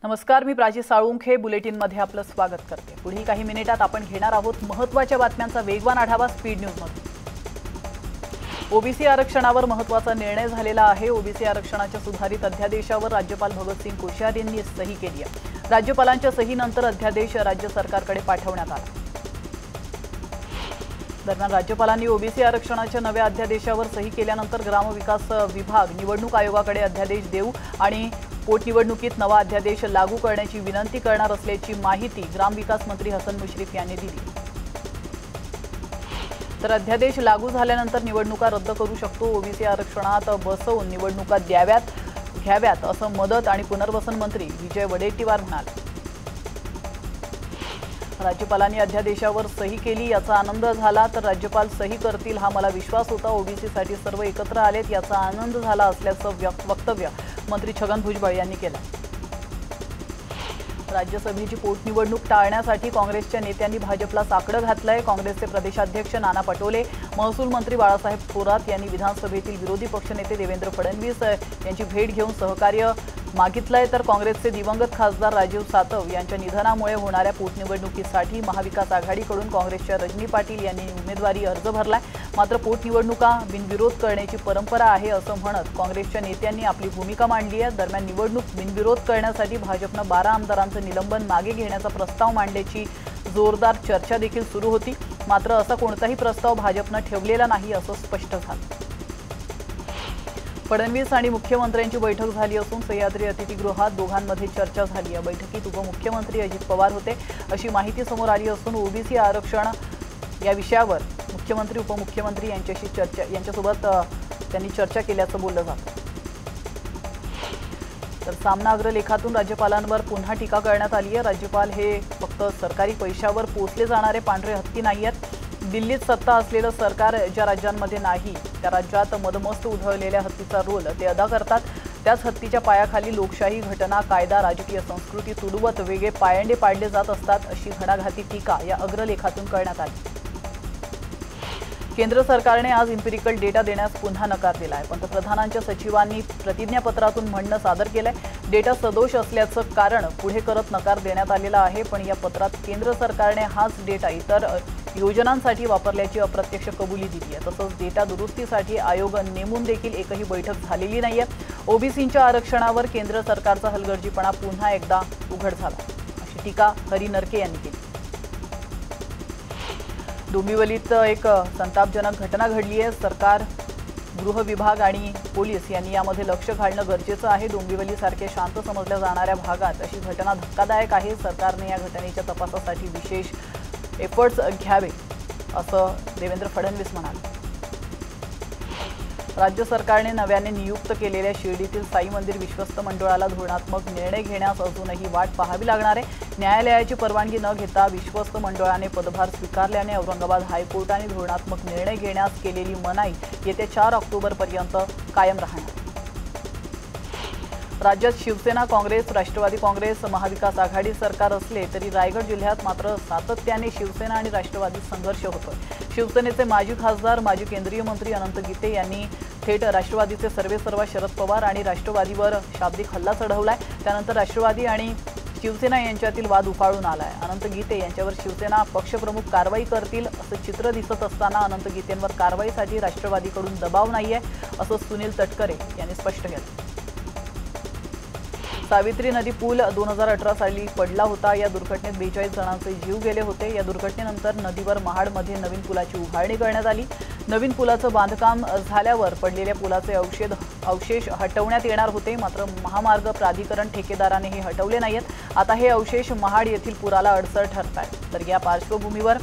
नमस्कार, मी प्राची साळुंखे बुलेटिनमध्ये आपलं स्वागत करते। पुढील काही मिनिटात आपण घेणार आहोत महत्त्वाच्या बातम्यांचा वेगवान आढावा स्पीड न्यूजमध्ये। ओबीसी आरक्षणावर महत्त्वाचा निर्णय झालेला आहे। ओबीसी आरक्षणाच्या सुधारित अध्यादेशावर राज्यपाल भगतसिंग कोश्यारी यांनी सही केली आहे। राज्यपालांच्या सहीनंतर अध्यादेश राज्य सरकारकडे पाठवण्यात आला। दरम्यान राज्यपालांनी ओबीसी आरक्षणाच्या नव्या अध्यादेशावर सही केल्यानंतर ग्रामविकास विभाग निवडणूक आयोगाकडे अध्यादेश देऊ आणि पोटनिवडणुकीत नवा अध्यादेश लागू करण्याची विनंती करणार असल्याची माहिती ग्रामविकास मंत्री हसन मुश्रीफ यांनी दिली। तर अध्यादेश लागू झाल्यानंतर निवडणुका रद्द करू शकतो। ओबीसी आरक्षणात बसवून निवडणुका घ्याव्यात असं मदत आणि पुनर्वसन मंत्री विजय वडेट्टीवार म्हणाले। राज्यपालांनी अध्यादेशावर सही केली याचा आनंद झाला, तर राज्यपाल सही करतील हा मला विश्वास होता। ओबीसीसाठी सर्व एकत्र आलेत याचा आनंद झाला असल्याचं वक्तव्य मंत्री छगन भुजबळ यांनी केलं। राज्यसभेची पोटनिवडणूक टाळण्यासाठी काँग्रेसच्या नेत्यांनी भाजपला साकडं घातलंय। काँग्रेसचे प्रदेशाध्यक्ष नाना पटोले, महसूल मंत्री बाळासाहेब थोरात यांनी विधानसभेतील विरोधी पक्षनेते देवेंद्र फडणवीस यांची भेट घेऊन सहकार्य मागितलंय। तर काँग्रेसचे दिवंगत खासदार राजीव सातव यांच्या निधनामुळे होणाऱ्या पोटनिवडणुकीसाठी महाविकास आघाडीकडून काँग्रेसच्या रजनी पाटील यांनी उमेदवारी अर्ज भरलाय। मात्र पोटनिवडणुका बिनविरोध करण्याची परंपरा आहे असं म्हणत काँग्रेसच्या नेत्यांनी आपली भूमिका मांडली आहे। दरम्यान निवडणूक बिनविरोध करण्यासाठी भाजपने 12 आमदारांचं निलंबन मागे घेण्याचा प्रस्ताव मांडल्याची जोरदार चर्चा देखील सुरू होती। मात्र असा कोणताही प्रस्ताव भाजपने ठेवलेला नाही असं स्पष्ट झालं। फडणवीस आणि मुख्यमंत्र्यांची बैठक झाली असून सह्याद्री अतिथीगृहात दोघांमध्ये चर्चा झाली। या बैठकीत उपमुख्यमंत्री अजित पवार होते अशी माहिती समोर आली असून ओबीसी आरक्षण या विषयावर मुख्यमंत्री उपमुख्यमंत्री यांच्यासोबत त्यांनी चर्चा केल्याचं बोललं जातं। तर सामना अग्रलेखातून राज्यपालांवर पुन्हा टीका करण्यात आली आहे। राज्यपाल हे फक्त सरकारी पैशावर पोसले जाणारे पांढरे हत्ती नाहीयेत। दिल्लीत सत्ता असलेलं सरकार ज्या राज्यांमध्ये नाही त्या राज्यात मदमस्त उधळलेल्या हत्तीचा रोल ते अदा करतात। त्याच हत्तीच्या पायाखाली लोकशाही, घटना, कायदा, राजकीय संस्कृती तुडवत वेगळे पायंडे पाडले जात असतात अशी घणाघाती टीका या अग्रलेखातून करण्यात आली। केंद्र सरकारने आज इम्पिरिकल डेटा देण्यास पुन्हा नकार दिला आहे। पंतप्रधानांच्या सचिवांनी प्रतिज्ञापत्रातून म्हणणं सादर केलंय। डेटा सदोष असल्याचं कारण पुढे करत नकार देण्यात आलेला आहे, पण या पत्रात केंद्र सरकारने हाच डेटा इतर योजनांसाठी वापरल्याची अप्रत्यक्ष कबुली दिली आहे। तसंच डेटा दुरुस्तीसाठी आयोग नेमून देखील एकही बैठक झालेली नाहीये। ओबीसींच्या आरक्षणावर केंद्र सरकारचा हलगर्जीपणा पुन्हा एकदा उघड झाला अशी टीका हरी नरके यांनी केली। डोंबिवलीत एक संतापजनक घटना घडली आहे। सरकार, गृह विभाग आणि पोलीस यांनी यामध्ये लक्ष घालणं गरजेचं आहे। डोंबिवलीसारखे शांत समजल्या जाणाऱ्या भागात अशी घटना धक्कादायक आहे। सरकारने या घटनेच्या तपासासाठी विशेष एफर्ट्स घ्यावे असं देवेंद्र फडणवीस म्हणाले। राज्य सरकारने नव्याने नियुक्त केलेल्या शिर्डीतील साई मंदिर विश्वस्त मंडळाला धोरणात्मक निर्णय घेण्यास अजूनही वाट पाहावी लागणार आहे। न्यायालयाची परवानगी न घेता विश्वस्त मंडळाने पदभार स्वीकारल्याने औरंगाबाद हायकोर्टाने धोरणात्मक निर्णय घेण्यास केलेली मनाई येत्या 4 ऑक्टोबरपर्यंत कायम राहणार। राज्यात शिवसेना, काँग्रेस, राष्ट्रवादी काँग्रेस, महाविकास आघाडी सरकार असले तरी रायगड जिल्ह्यात मात्र सातत्याने शिवसेना आणि राष्ट्रवादी संघर्ष होतोय। शिवसेनेचे माजी खासदार, माजी केंद्रीय मंत्री अनंत गीते यांनी थेट राष्ट्रवादीचे सर्वेसर्वा शरद पवार आणि राष्ट्रवादीवर शाब्दिक हल्ला चढवलाय। त्यानंतर राष्ट्रवादी आणि शिवसेना यांच्यातील वाद उफाळून आलाय। अनंत गीते यांच्यावर शिवसेना पक्षप्रमुख कारवाई करतील असं चित्र दिसत असताना अनंत गीतेंवर कारवाईसाठी राष्ट्रवादीकडून दबाव नाहीये असं सुनील तटकरे यांनी स्पष्ट केलं। सावित्री नदी पूल 2018 साली पडला होता। या दुर्घटनेत 42 जणांचे जीव गेले होते। या दुर्घटनेनंतर नदीवर महाडमध्ये नवीन पुलाची उभारणी करण्यात आली। नवीन पुलाचं बांधकाम झाल्यावर पडलेल्या पुलाचे अवशेष हटवण्यात येणार होते, मात्र महामार्ग प्राधिकरण ठेकेदाराने हे हटवले नाहीत। आता हे अवशेष महाड येथील पुराला अडसर ठरत आहेत। तर या पार्श्वभूमीवर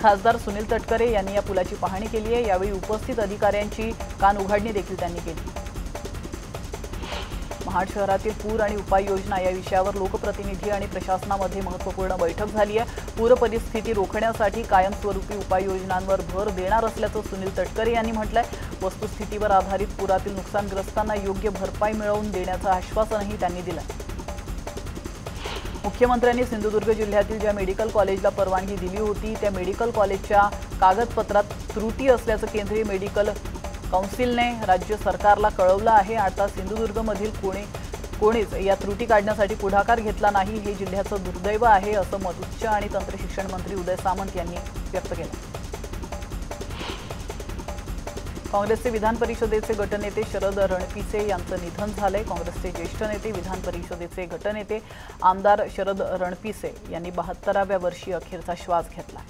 खासदार सुनील तटकरे यांनी या पुलाची पाहणी केली आहे। यावेळी उपस्थित अधिकाऱ्यांची कान उघडणी देखील त्यांनी केली। महाड शहरातील पूर आणि उपाययोजना या विषयावर लोकप्रतिनिधी आणि प्रशासनामध्ये महत्त्वपूर्ण बैठक झाली आहे। पूर परिस्थिती रोखण्यासाठी कायमस्वरूपी उपाययोजनांवर भर देणार असल्याचं सुनील तटकरे यांनी म्हटलंय। वस्तुस्थितीवर आधारित पुरातील नुकसानग्रस्तांना योग्य भरपाई मिळवून देण्याचं आश्वासनही त्यांनी दिलं। मुख्यमंत्र्यांनी सिंधुदुर्ग जिल्ह्यातील ज्या मेडिकल कॉलेजला परवानगी दिली होती त्या मेडिकल कॉलेजच्या कागदपत्रात त्रुटी असल्याचं केंद्रीय मेडिकल काउन्सिलने राज्य सरकारला कळवलं आहे। आता सिंधुदुर्गमधील कोणीच या त्रुटी काढण्यासाठी पुढाकार घेतला नाही हे जिल्ह्याचं दुर्दैव आहे असं मत उच्च आणि तंत्र शिक्षण मंत्री उदय सामंत यांनी व्यक्त केलं। काँग्रेसचे विधान परिषदेचे गटनेते शरद रणपिसे यांचं निधन झालंय। काँग्रेसचे ज्येष्ठ नेते विधान परिषदेचे गटनेते आमदार शरद रणपिसे यांनी 72व्या वर्षी अखेरचा श्वास घेतला।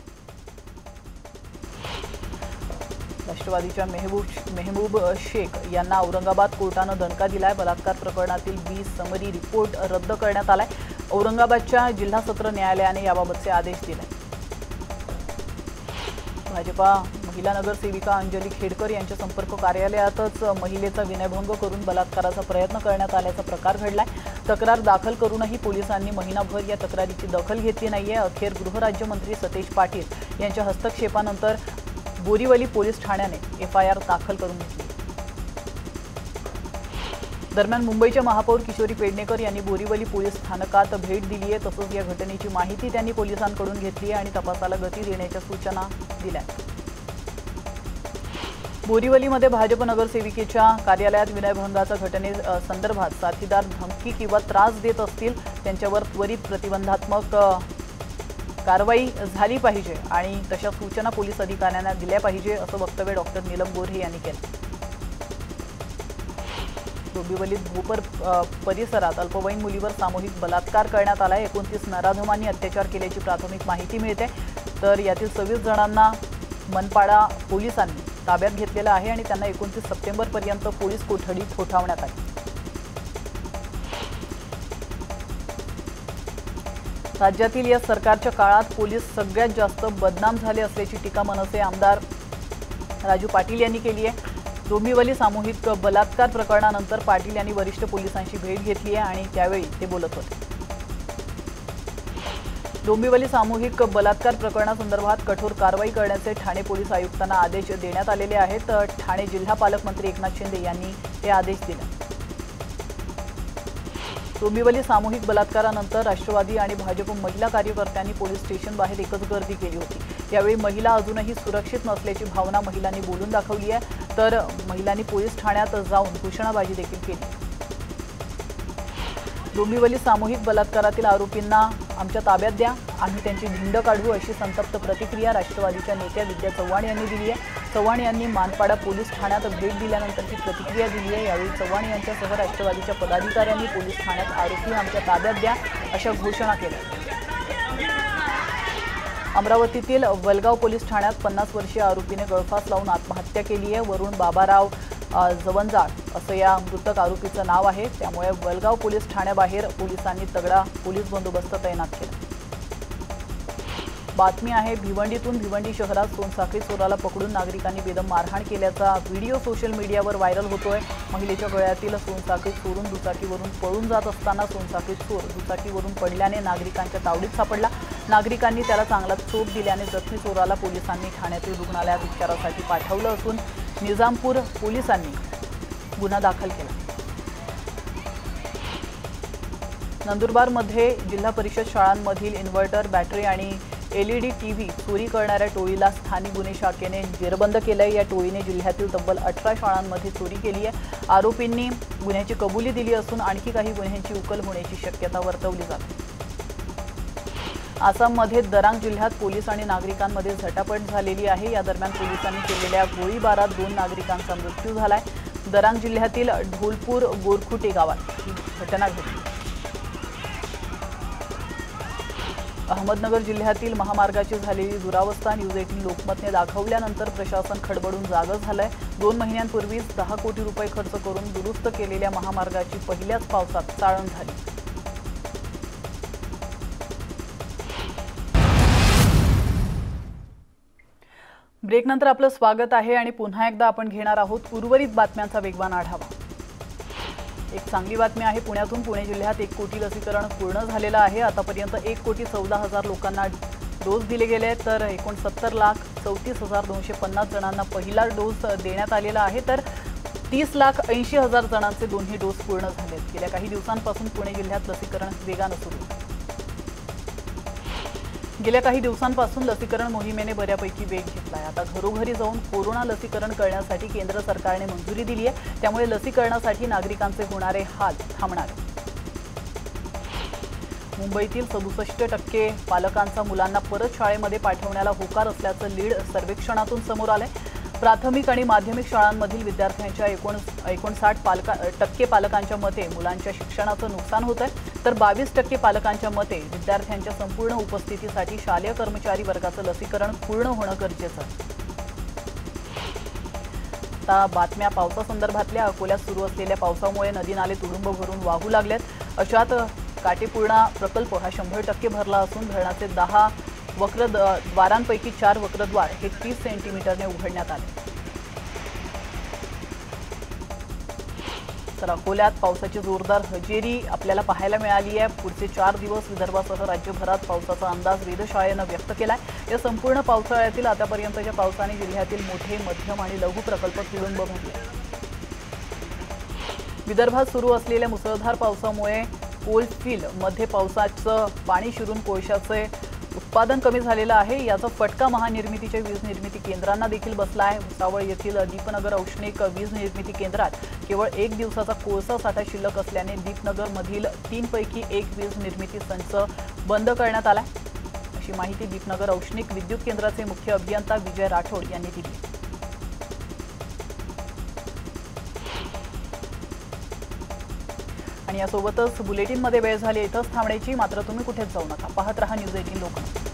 राष्ट्रवादीच्या मेहबूब शेख यांना औरंगाबाद कोर्टानं दणका दिलाय। बलात्कार प्रकरणातील 20 समरी रिपोर्ट रद्द करण्यात आलाय। औरंगाबादच्या जिल्हा सत्र न्यायालयाने याबाबतचे आदेश दिले। भाजपा महिला नगरसेविका अंजली खेडकर यांच्या संपर्क कार्यालयातच महिलेचा विनयभंग करून बलात्काराचा प्रयत्न करण्यात आल्याचा प्रकार घडलाय। तक्रार दाखल करूनही पोलिसांनी महिनाभर या तक्रारीची दखल घेतली नाहीये। अखेर गृहराज्यमंत्री सतेज पाटील यांच्या हस्तक्षेपानंतर बोरीवली पोलीस ठाण्याने FIR दाखल करून घेतली। दरम्यान मुंबईच्या महापौर किशोरी पेडणेकर यांनी बोरीवली पोलीस स्थानकात भेट दिली आहे। तसंच या घटनेची माहिती त्यांनी पोलिसांकडून घेतली आणि तपासाला गती देण्याच्या सूचना दिल्या। बोरीवलीमध्ये भाजप नगरसेविकेच्या कार्यालयात विनयभंगाच्या घटनेसंदर्भात साथीदार धमकी किंवा त्रास देत असतील त्यांच्यावर त्वरित प्रतिबंधात्मक कारवाई झाली पाहिजे आणि तशा सूचना पोलीस अधिकाऱ्यांना दिल्या पाहिजे असं वक्तव्य डॉक्टर नीलम गोऱ्हे यांनी केलं। डोंबिवलीत भोपर परिसरात अल्पवयीन मुलीवर सामूहिक बलात्कार करण्यात आलाय। 29 नराधमांनी अत्याचार केल्याची प्राथमिक माहिती मिळते। तर यातील 26 जणांना मनपाडा पोलिसांनी ताब्यात घेतलेलं आहे आणि त्यांना 29 सप्टेंबरपर्यंत पोलीस कोठडीत ठोठावण्यात आले। राज्यातील या सरकारच्या काळात पोलीस सगळ्यात जास्त बदनाम झाले असल्याची टीका मनसे आमदार राजू पाटील यांनी केली आहे। डोंबिवली सामूहिक बलात्कार प्रकरणानंतर पाटील यांनी वरिष्ठ पोलिसांची भेट घेतली आहे आणि त्यावेळी ते बोलत होते। डोंबिवली सामूहिक बलात्कार प्रकरणासंदर्भात कठोर कारवाई करण्याचे ठाणे पोलीस आयुक्तांना आदेश देण्यात आलेले आहेत। ठाणे जिल्हा पालकमंत्री एकनाथ शिंदे यांनी हे आदेश दिले। डोंबिवली सामूहिक बलात्कारानंतर राष्ट्रवादी आणि भाजप महिला कार्यकर्त्यांनी पोलीस स्टेशन बाहेर एकच गर्दी केली होती। यावेळी महिला अजूनही सुरक्षित नसल्याची भावना महिलांनी बोलून दाखवली आहे। तर महिलांनी पोलीस ठाण्यात जाऊन घोषणाबाजी देखील केली। डोंबिवली सामूहिक बलात्कारातील आरोपींना आमच्या ताब्यात द्या, आम्ही त्यांची धिंड काढू अशी संतप्त प्रतिक्रिया राष्ट्रवादीच्या नेत्या विद्या चव्हाण यांनी दिली आहे। चव्हाण यांनी मानपाडा पोलीस ठाण्यात भेट दिल्यानंतर ही प्रतिक्रिया दिली आहे। यावेळी चव्हाण यांच्यासह राष्ट्रवादीच्या पदाधिकाऱ्यांनी पोलीस ठाण्यात आरोपी आमच्या ताब्यात द्या अशा घोषणा केल्या। अमरावतीतील वलगाव पोलीस ठाण्यात 50 वर्षीय आरोपीने गळफास लावून आत्महत्या केली आहे। वरुण बाबाराव जवंजाळ असं या मृतक आरोपीचं नाव आहे। त्यामुळे वलगाव पोलीस ठाण्याबाहेर पोलिसांनी तगडा पोलीस बंदोबस्त तैनात केला। बातमी आहे भिवंडीतून। भिवंडी शहरात सोनसाखळी चोराला पकडून नागरिकांनी बेदम मारहाण केल्याचा व्हिडिओ सोशल मीडियावर व्हायरल होतोय। महिलेच्या गळ्यातील सोनसाखळी चोरून दुचाकीवरून पळून जात असताना सोनसाखळी चोर दुचाकीवरून पडल्याने नागरिकांच्या तावडीत सापडला। नागरिकांनी त्याला चांगला चोप दिल्याने जखमी चोराला पोलिसांनी ठाण्यातील रुग्णालयात उपचारासाठी पाठवलं असून निजामपूर पोलिसांनी गुन्हा दाखल केला। नंदुरबारमध्ये जिल्हा परिषद शाळांमधील इन्व्हर्टर, बॅटरी आणि LED TV चोरी करणाऱ्या टोळीला स्थानिक गुन्हे शाखेने जेरबंद केलंय। या टोळीने जिल्ह्यातील तब्बल 18 शाळांमध्ये चोरी केली आहे। आरोपींनी गुन्ह्याची कबुली दिली असून आणखी काही गुन्ह्यांची उकल होण्याची शक्यता वर्तवली जाते। आसाममध्ये दरांग जिल्ह्यात पोलीस आणि नागरिकांमध्ये झटापट झालेली आहे। या दरम्यान पोलिसांनी केलेल्या गोळीबारात 2 नागरिकांचा मृत्यू झालाय। दरांग जिल्ह्यातील ढोलपूर गोरखुटे गावात ही घटना घडली। अहमदनगर जिल्ह्यातील महामार्गाची झालेली दुरावस्था न्यूज 18 लोकमतने दाखवल्यानंतर प्रशासन खडबडून जागं झालंय। 2 महिन्यांपूर्वीच 10 कोटी रुपये खर्च करून दुरुस्त केलेल्या महामार्गाची पहिल्याच पावसात चाळण झाली। ब्रेकनंतर आपलं स्वागत आहे आणि पुन्हा एकदा आपण घेणार आहोत उर्वरित बातम्यांचा वेगवान आढावा। एक चांगली बातमी आहे पुण्यातून। पुणे जिल्ह्यात 1 कोटी लसीकरण पूर्ण झालेलं आहे। आतापर्यंत 1,14,00,000 लोकांना डोस दिले गेले तर 69,34,250 जणांना पहिला डोस देण्यात आलेला आहे। तर 30,80,000 जणांचे दोन्ही डोस पूर्ण झालेत। गेल्या काही दिवसांपासून पुणे जिल्ह्यात लसीकरण वेगाने सुरू आहे। गेल्या काही दिवसांपासून लसीकरण मोहिमेने बऱ्यापैकी वेग घेतलाय। आता घरोघरी जाऊन कोरोना लसीकरण करण्यासाठी केंद्र सरकारने मंजुरी दिली आहे। त्यामुळे लसीकरणासाठी नागरिकांचे होणारे हाल थांबणार आहेत। मुंबईतील 67% पालकांचा मुलांना परत शाळेमध्ये पाठवण्याला होकार असल्याचं लीड सर्वेक्षणातून समोर आलंय। प्राथमिक आणि माध्यमिक शाळांमधील विद्यार्थ्यांच्या 59% पालकांच्या मते मुलांच्या शिक्षणाचं नुकसान होत आहे, तर 22% पालकांच्या मते विद्यार्थ्यांच्या संपूर्ण उपस्थितीसाठी शालेय कर्मचारी वर्गाचं लसीकरण पूर्ण होणं गरजेचं आहे। आता बातम्या पावसासंदर्भातल्या। अकोल्यात सुरू असलेल्या पावसामुळे नदी नाले तुडुंब भरून वाहू लागलेत। अशात काटेपूर्णा प्रकल्प हा 100% भरला असून धरणाचे 10 वक्र द्वारांपैकी 4 वक्रद्वार हे 30 सेंटीमीटरने उघडण्यात आले। तर अकोल्यात पावसाची जोरदार हजेरी आपल्याला पाहायला मिळाली आहे। पुढचे 4 दिवस विदर्भासह राज्यभरात पावसाचा अंदाज वेधशाळेनं व्यक्त केलाय। या संपूर्ण पावसाळ्यातील आतापर्यंतच्या पावसाने जिल्ह्यातील मोठे, मध्यम आणि लघु प्रकल्प तुडुंब भरले। विदर्भात सुरू असलेल्या मुसळधार पावसामुळे कोलफिल्ड मध्ये पावसाचं पाणी शिरून कोळशाचे उत्पादन कमी झालेलं आहे। याचा फटका महानिर्मितीच्या वीज निर्मिती केंद्रांना देखील बसला आहे। भुसावळ येथील दीपनगर औष्णिक वीज निर्मिती केंद्रात केवळ 1 दिवसाचा कोळसा साठा शिल्लक असल्याने दीपनगर मधील 3 पैकी 1 वीज निर्मिती संच बंद करण्यात आलाय, अशी माहिती दीपनगर औष्णिक विद्युत केंद्राचे मुख्य अभियंता विजय राठोड यांनी दिली। आणि यासोबतच बुलेटिनमध्ये वेळ झाली इथंच थांबण्याची, मात्र तुम्ही कुठेच जाऊ नका। पाहत रहा न्यूज 18 लोकमत।